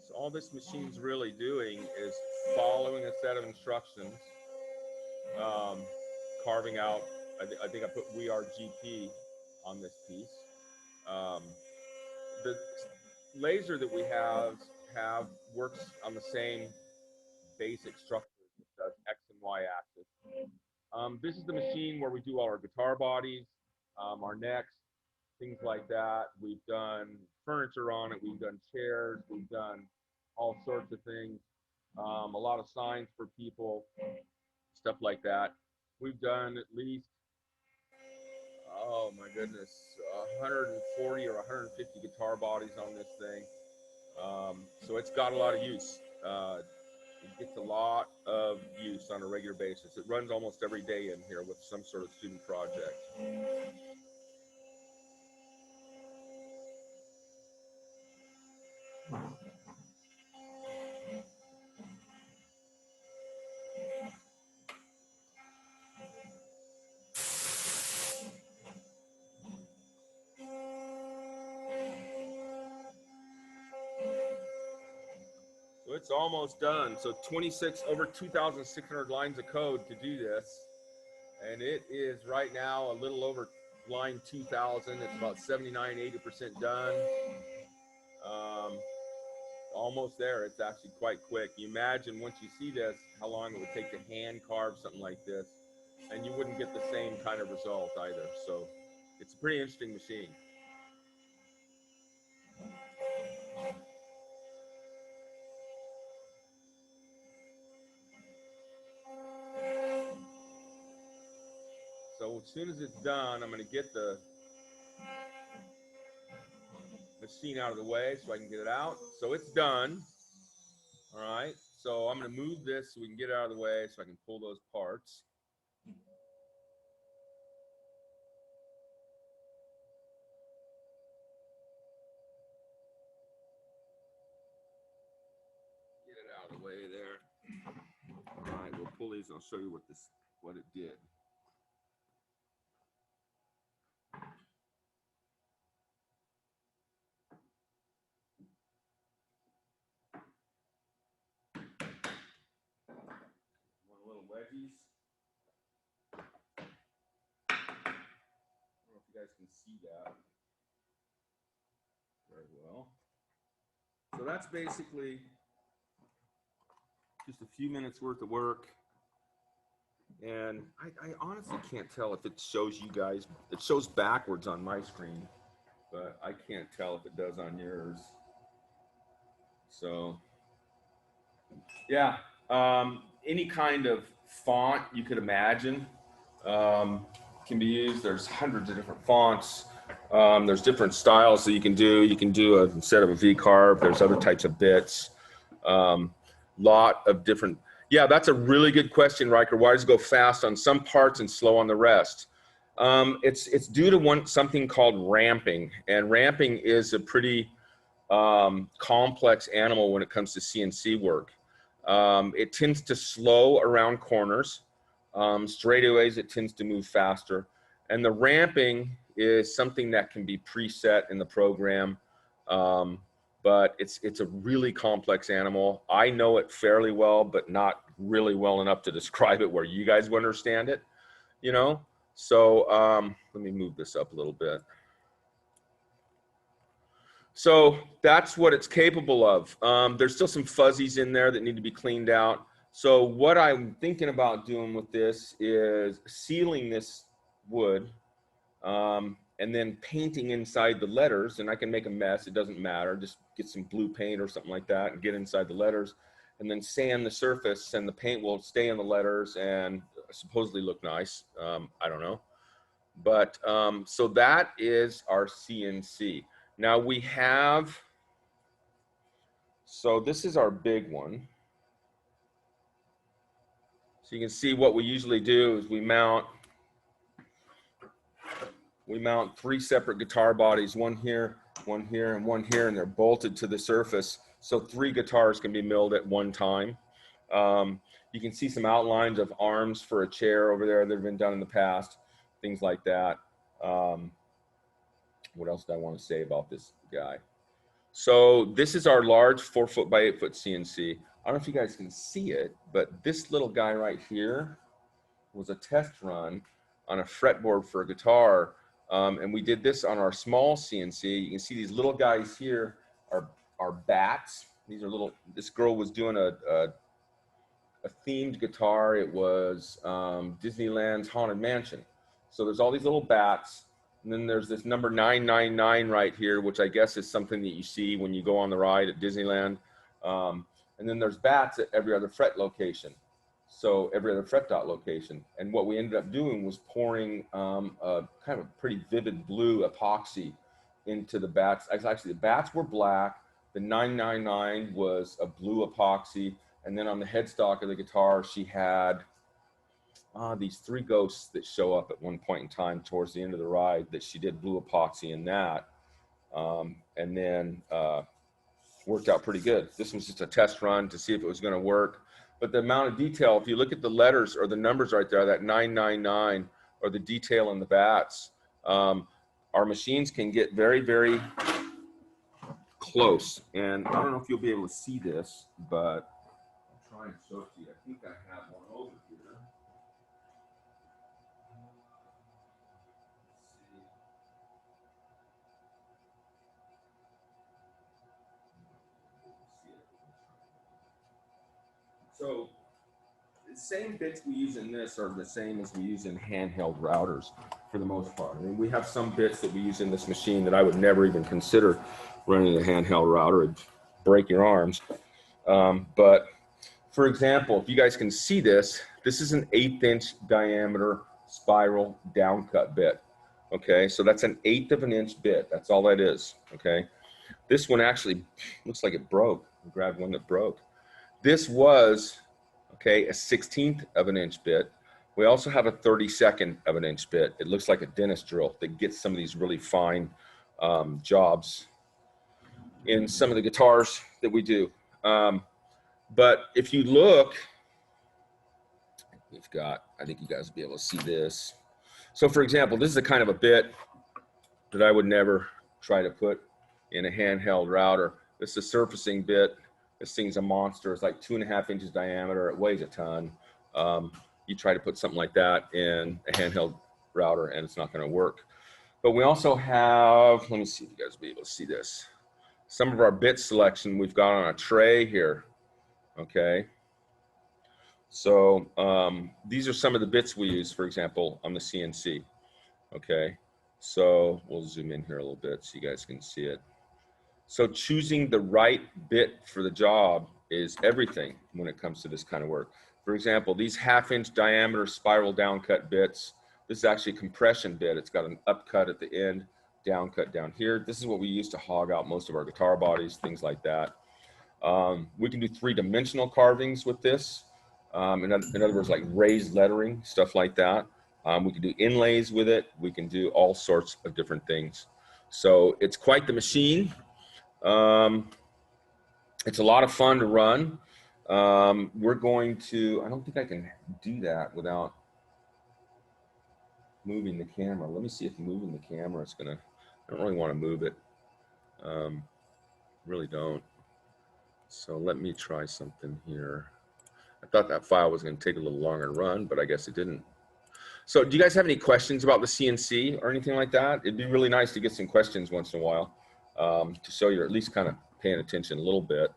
So all this machine's really doing is following a set of instructions, um, carving out. I think I put "We Are GP" on this piece. Um, the laser that we have works on the same basic structure. It does X and Y axis. This is the machine where we do all our guitar bodies, our necks, things like that. We've done furniture on it. We've done chairs. We've done all sorts of things. A lot of signs for people, stuff like that. We've done at least, oh my goodness, 140 or 150 guitar bodies on this thing. So it's got a lot of use. It gets a lot of use on a regular basis. It runs almost every day in here with some sort of student project. So it's almost done. So 26, over 2,600 lines of code to do this. And it is right now a little over line 2,000. It's about 79, 80% done. Um, Almost there. It's actually quite quick. You imagine once you see this, how long it would take to hand carve something like this. And you wouldn't get the same kind of result either. So it's a pretty interesting machine. So as soon as it's done, I'm going to get the machine out of the way so I can get it out. So it's done. All right. So I'm going to move this so we can get it out of the way so I can pull those parts. Get it out of the way there. All right, we'll pull these and I'll show you what it did. One little wedgies. I don't know if you guys can see that very well. So that's basically just a few minutes worth of work. And I honestly can't tell if it shows you guys. It shows backwards on my screen, but I can't tell if it does on yours. So yeah, any kind of font you could imagine can be used. There's hundreds of different fonts. There's different styles that you can do. You can do instead of a V-carve, there's other types of bits. Lot of different. Yeah, that's a really good question, Riker. Why does it go fast on some parts and slow on the rest? It's due to something called ramping, and ramping is a pretty complex animal when it comes to CNC work. It tends to slow around corners. Straightaways, it tends to move faster. And the ramping is something that can be preset in the program, but it's a really complex animal. I know it fairly well, but not really well enough to describe it where you guys would understand it, you know? So let me move this up a little bit. So that's what it's capable of. There's still some fuzzies in there that need to be cleaned out. So what I'm thinking about doing with this is sealing this wood and then painting inside the letters. And I can make a mess, it doesn't matter. Just get some blue paint or something like that and get inside the letters and then sand the surface, and the paint will stay in the letters and supposedly look nice. I don't know. But so that is our CNC. Now we have, so this is our big one. So you can see what we usually do is we mount 3 separate guitar bodies, one here, and one here, and they're bolted to the surface. So 3 guitars can be milled at one time. You can see some outlines of arms for a chair over there that have been done in the past, things like that. What else do I want to say about this guy? So this is our large 4-foot by 8-foot CNC. I don't know if you guys can see it, but this little guy right here was a test run on a fretboard for a guitar. And we did this on our small CNC. You can see these little guys here are bats. These are little, this girl was doing a themed guitar. It was Disneyland's Haunted Mansion. So there's all these little bats. And then there's this number 999 right here, which I guess is something that you see when you go on the ride at Disneyland. And then there's bats at every other fret location. So every other fret dot location. And what we ended up doing was pouring a kind of a pretty vivid blue epoxy into the bats. Actually, the bats were black. The 999 was a blue epoxy. And then on the headstock of the guitar, she had these 3 ghosts that show up at one point in time towards the end of the ride that she did blue epoxy in that. And then worked out pretty good. This was just a test run to see if it was going to work. But the amount of detail, if you look at the letters or the numbers right there, that 999 or the detail in the bats, our machines can get very, very close. And I don't know if you'll be able to see this, but I'll try and show it to you. I think I have one over here. So the same bits we use in this are the same as we use in handheld routers for the most part. I mean, we have some bits that we use in this machine that I would never even consider running a handheld router. It'd break your arms. But for example, if you guys can see this, this is an 1/8 diameter spiral downcut bit. Okay, so that's an 1/8 of an inch bit. That's all that is. Okay, this one actually looks like it broke. I grabbed one that broke. This was, okay, a 1/16 of an inch bit. We also have a 32nd of an inch bit. It looks like a dentist drill that gets some of these really fine jobs in some of the guitars that we do. But if you look, we've got, I think you guys will be able to see this. So for example, this is a kind of a bit that I would never try to put in a handheld router. This is a surfacing bit. This thing's a monster. It's like 2.5 inches diameter. It weighs a ton. You try to put something like that in a handheld router and it's not going to work. But we also have, let me see if you guys will be able to see this. Some of our bit selection we've got on a tray here. Okay. So these are some of the bits we use, for example, on the CNC. Okay. So we'll zoom in here a little bit so you guys can see it. So choosing the right bit for the job is everything when it comes to this kind of work. For example, these 1/2 inch diameter spiral downcut bits, this is actually a compression bit. It's got an upcut at the end, downcut down here. This is what we use to hog out most of our guitar bodies, things like that. We can do 3-dimensional carvings with this. In other words, like raised lettering, stuff like that. We can do inlays with it. We can do all sorts of different things. So it's quite the machine. It's a lot of fun to run. We're going to, I don't think I can do that without moving the camera. Let me see if moving the camera is gonna, I don't really want to move it. Really don't. So let me try something here. I thought that file was going to take a little longer to run, but I guess it didn't. So do you guys have any questions about the CNC or anything like that? It'd be really nice to get some questions once in a while to show you're at least kind of paying attention a little bit.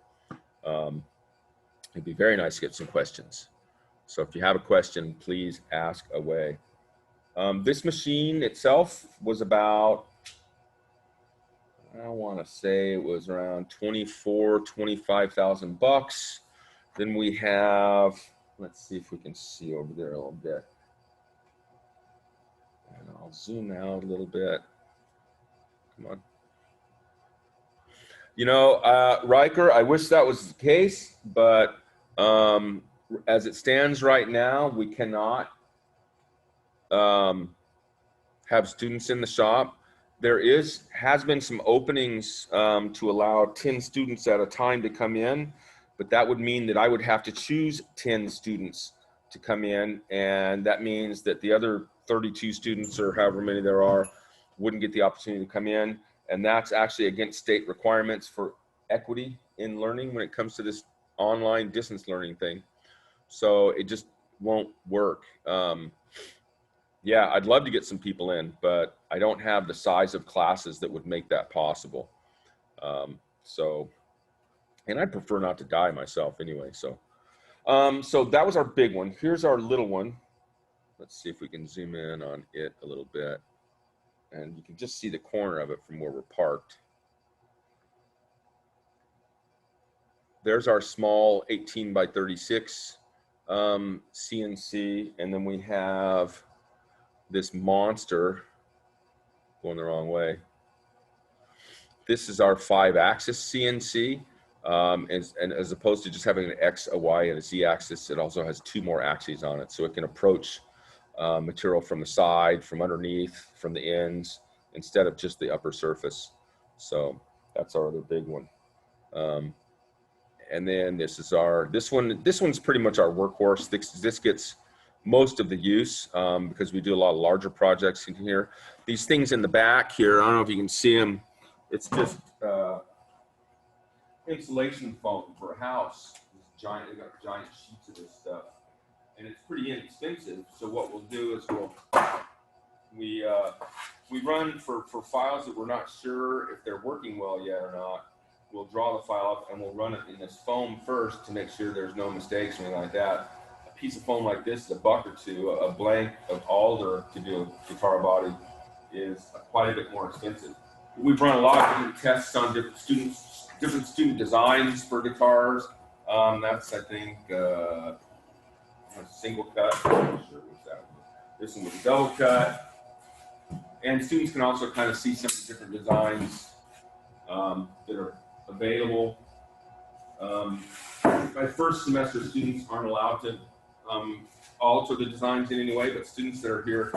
It'd be very nice to get some questions. So if you have a question, please ask away. This machine itself was about, I want to say it was around 25,000 bucks. Then we have, let's see if we can see over there a little bit. I'll zoom out a little bit. Come on. You know, Riker, I wish that was the case, but as it stands right now, we cannot have students in the shop. There has been some openings to allow 10 students at a time to come in, but that would mean that I would have to choose 10 students to come in, and that means that the other 32 students or however many there are wouldn't get the opportunity to come in, and that's actually against state requirements for equity in learning when it comes to this online distance learning thing. So it just won't work. Yeah, I'd love to get some people in, but I don't have the size of classes that would make that possible. And I'd prefer not to die myself anyway. So that was our big one. Here's our little one. Let's see if we can zoom in on it a little bit. And you can just see the corner of it from where we're parked. There's our small 18 by 36 CNC. And then we have this monster going the wrong way. This is our 5-axis CNC. And as opposed to just having an X, a Y, and a Z axis, it also has 2 more axes on it. So it can approach material from the side, from underneath, from the ends, instead of just the upper surface. So that's our other big one. And then this one's pretty much our workhorse. This gets most of the use because we do a lot of larger projects in here. These things in the back here, I don't know if you can see them. It's just insulation foam for a house. They got giant sheets of this stuff, and it's pretty inexpensive. So what we'll do is we run for files that we're not sure if they're working well yet or not. We'll draw the file up and we'll run it in this foam first to make sure there's no mistakes or anything like that. A piece of foam like this is $1 or $2. A blank of alder to do a guitar body is quite a bit more expensive. We've run a lot of different tests on different student designs for guitars. That's, I think, a single cut. I'm not sure what's that. This one was a double cut. And students can also kind of see some of the different designs that are available. My first semester students aren't allowed to alter the designs in any way, but students that are here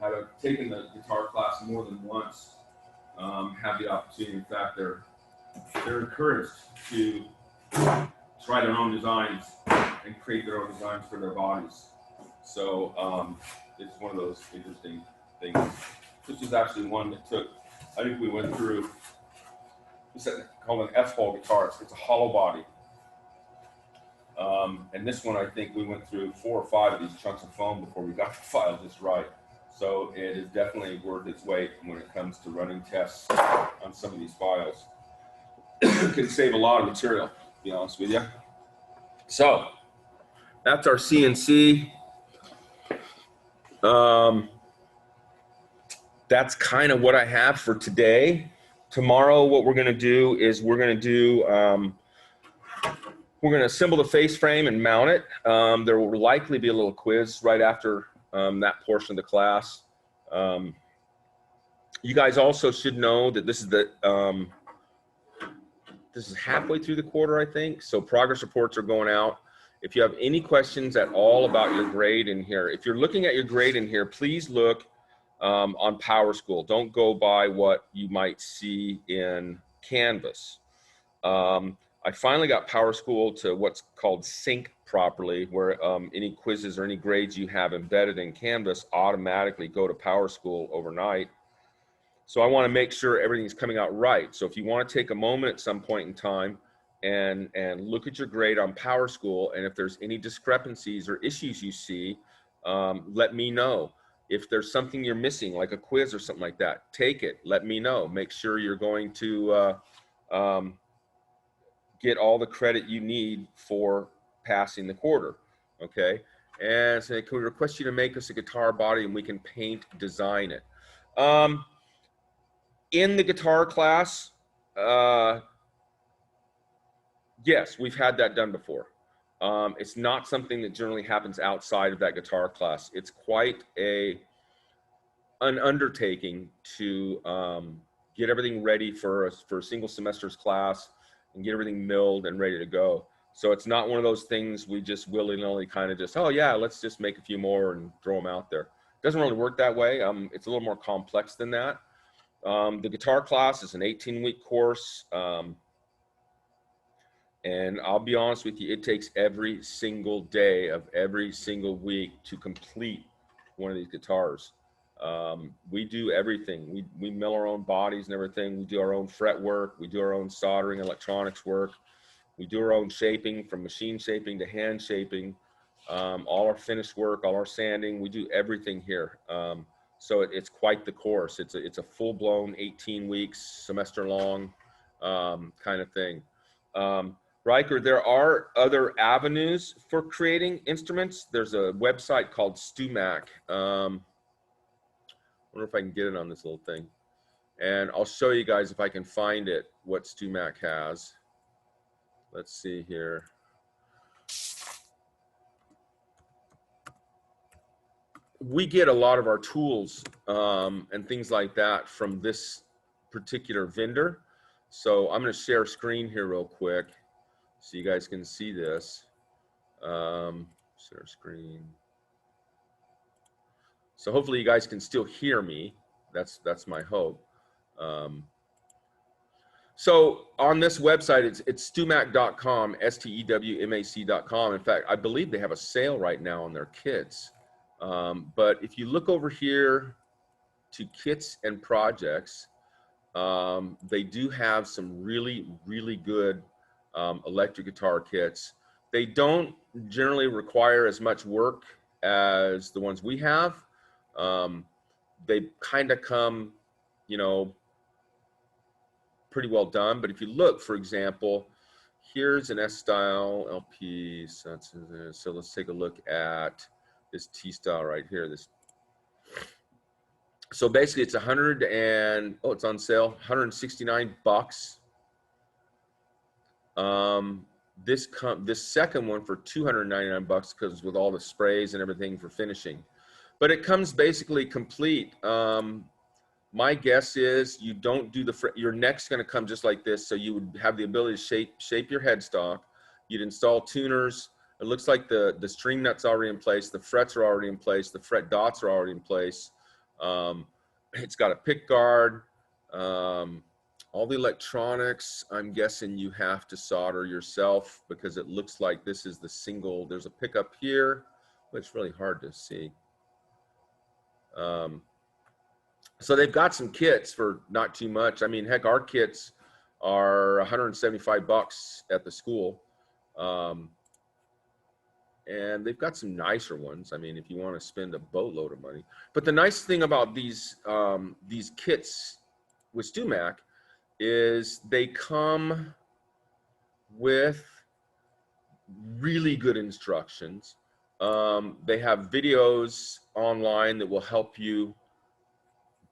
have taken the guitar class more than once have the opportunity. In fact, they're encouraged to try their own designs and create their own designs for their bodies. So it's one of those interesting things. This is actually one that took, I think we went through, it's called an F-hole guitar. It's a hollow body. And this one, I think we went through 4 or 5 of these chunks of foam before we got the file just right. So it is definitely worth its weight when it comes to running tests on some of these files. It can save a lot of material, to be honest with you. So that's our CNC. That's kind of what I have for today. Tomorrow, what we're going to do is we're going to assemble the face frame and mount it. There will likely be a little quiz right after that portion of the class. You guys also should know that this is halfway through the quarter, I think. So progress reports are going out. If you have any questions at all about your grade in here, if you're looking at your grade in here, please look on PowerSchool. Don't go by what you might see in Canvas. I finally got PowerSchool to what's called sync properly, where any quizzes or any grades you have embedded in Canvas automatically go to PowerSchool overnight. So I want to make sure everything's coming out right. So if you want to take a moment at some point in time and look at your grade on PowerSchool, and if there's any discrepancies or issues you see, let me know. If there's something you're missing, like a quiz or something like that, take it, let me know. Make sure you're going to get all the credit you need for passing the quarter, okay? And so can we request you to make us a guitar body and we can paint, design it. In the guitar class, yes, we've had that done before. It's not something that generally happens outside of that guitar class. It's quite a an undertaking to get everything ready for a single semester's class and get everything milled and ready to go. So it's not one of those things we just willy-nilly kind of just, oh yeah, let's just make a few more and throw them out there. It doesn't really work that way. It's a little more complex than that. The guitar class is an 18-week course. And I'll be honest with you, it takes every single day of every single week to complete one of these guitars. We do everything. We mill our own bodies and everything. We do our own fret work. We do our own soldering, electronics work. We do our own shaping, from machine shaping to hand shaping. All our finished work, all our sanding, we do everything here. So it's quite the course. It's a full-blown 18 weeks, semester long kind of thing. Riker, there are other avenues for creating instruments. There's a website called StewMac. I wonder if I can get it on this little thing. And I'll show you guys if I can find it, what StewMac has. Let's see here. We get a lot of our tools and things like that from this particular vendor. So I'm going to share screen here real quick so you guys can see this. Share screen. So hopefully you guys can still hear me. That's my hope. So on this website, it's stewmac.com, STEWMAC.com. In fact, I believe they have a sale right now on their kits. But if you look over here to kits and projects, they do have some really, really good electric guitar kits. They don't generally require as much work as the ones we have. They kind of come, you know, pretty well done. But if you look, for example, here's an S-style LP. So let's take a look at this T-style right here. So basically it's it's on sale, $169. This second one for $299 because with all the sprays and everything for finishing. But it comes basically complete. My guess is you don't do your neck's going to come just like this, so you would have the ability to shape your headstock. You'd install tuners. It looks like the string nut's already in place, the frets are already in place, the fret dots are already in place. It's got a pick guard. All the electronics, I'm guessing you have to solder yourself because it looks like this is the single. There's a pickup here, but it's really hard to see. So they've got some kits for not too much. I mean, heck, our kits are $175 at the school. And they've got some nicer ones. I mean, if you want to spend a boatload of money. But the nice thing about these kits with StewMac is they come with really good instructions. They have videos online that will help you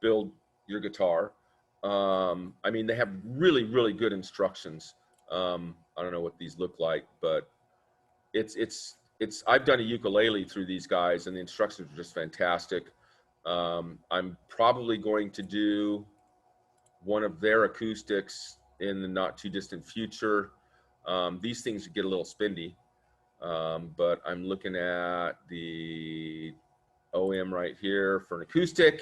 build your guitar. I mean, they have really, really good instructions. I don't know what these look like, but I've done a ukulele through these guys and the instructions are just fantastic. I'm probably going to do one of their acoustics in the not too distant future. These things get a little spendy, but I'm looking at the OM right here for an acoustic.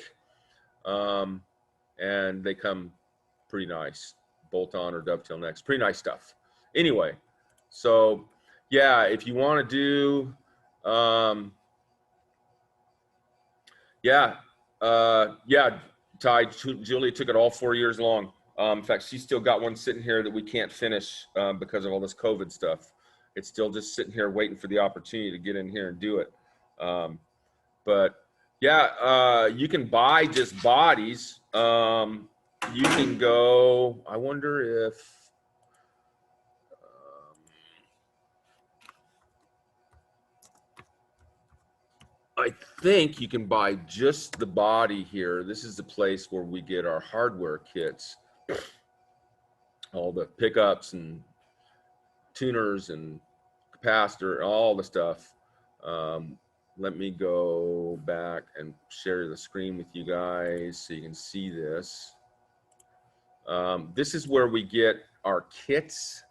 And they come pretty nice, bolt on or dovetail necks, pretty nice stuff. Anyway, so yeah, if you want to do, Ty, Julie took it all 4 years long. In fact, she's still got one sitting here that we can't finish because of all this COVID stuff. It's still just sitting here waiting for the opportunity to get in here and do it. But yeah, you can buy just bodies. You can go, I wonder if, I think you can buy just the body here. This is the place where we get our hardware kits. All the pickups and tuners and capacitor, all the stuff. let me go back and share the screen with you guys so you can see this. This is where we get our kits.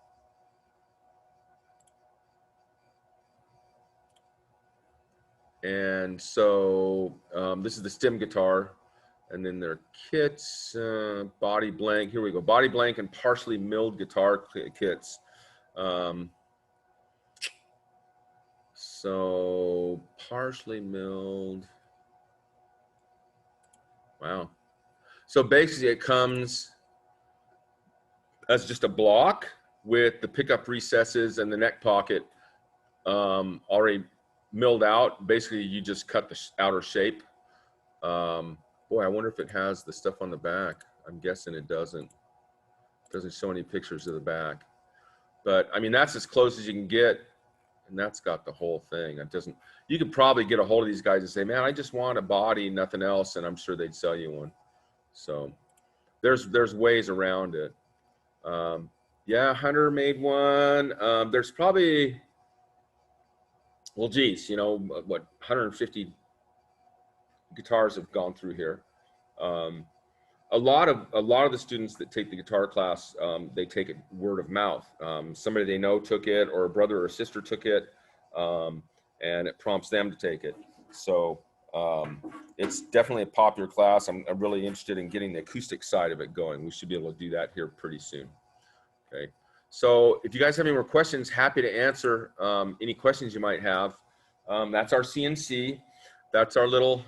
And so this is the stem guitar, and then their kits, body blank. Here we go, body blank and partially milled guitar kits. So partially milled. Wow. So basically it comes as just a block with the pickup recesses and the neck pocket already milled out. Basically you just cut the outer shape. Boy, I wonder if it has the stuff on the back. I'm guessing it doesn't. It doesn't show any pictures of the back. But I mean, that's as close as you can get. And that's got the whole thing. It doesn't, you could probably get a hold of these guys and say, man, I just want a body, nothing else. And I'm sure they'd sell you one. So there's ways around it. Yeah, Hunter made one. There's probably, well, geez, you know, what, 150 guitars have gone through here. A lot of the students that take the guitar class, they take it word of mouth. Somebody they know took it, or a brother or a sister took it, and it prompts them to take it. So it's definitely a popular class. I'm really interested in getting the acoustic side of it going. We should be able to do that here pretty soon. Okay. So if you guys have any more questions, happy to answer any questions you might have. That's our CNC. That's our little,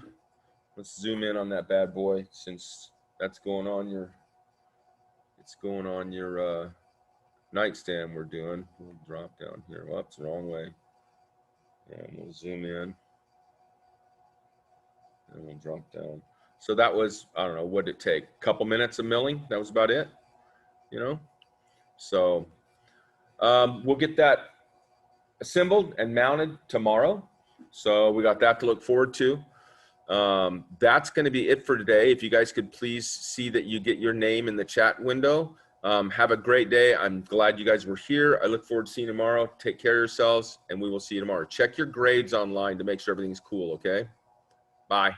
let's zoom in on that bad boy since that's going on your, it's going on your nightstand we're doing. We'll drop down here. Whoops, wrong way. And we'll zoom in. And we'll drop down. So that was, I don't know, what did it take? A couple minutes of milling? That was about it, you know? So we'll get that assembled and mounted tomorrow. So we got that to look forward to. That's going to be it for today. If you guys could please see that you get your name in the chat window. Have a great day. I'm glad you guys were here. I look forward to seeing you tomorrow. Take care of yourselves, and we will see you tomorrow. Check your grades online to make sure everything's cool, okay? Bye.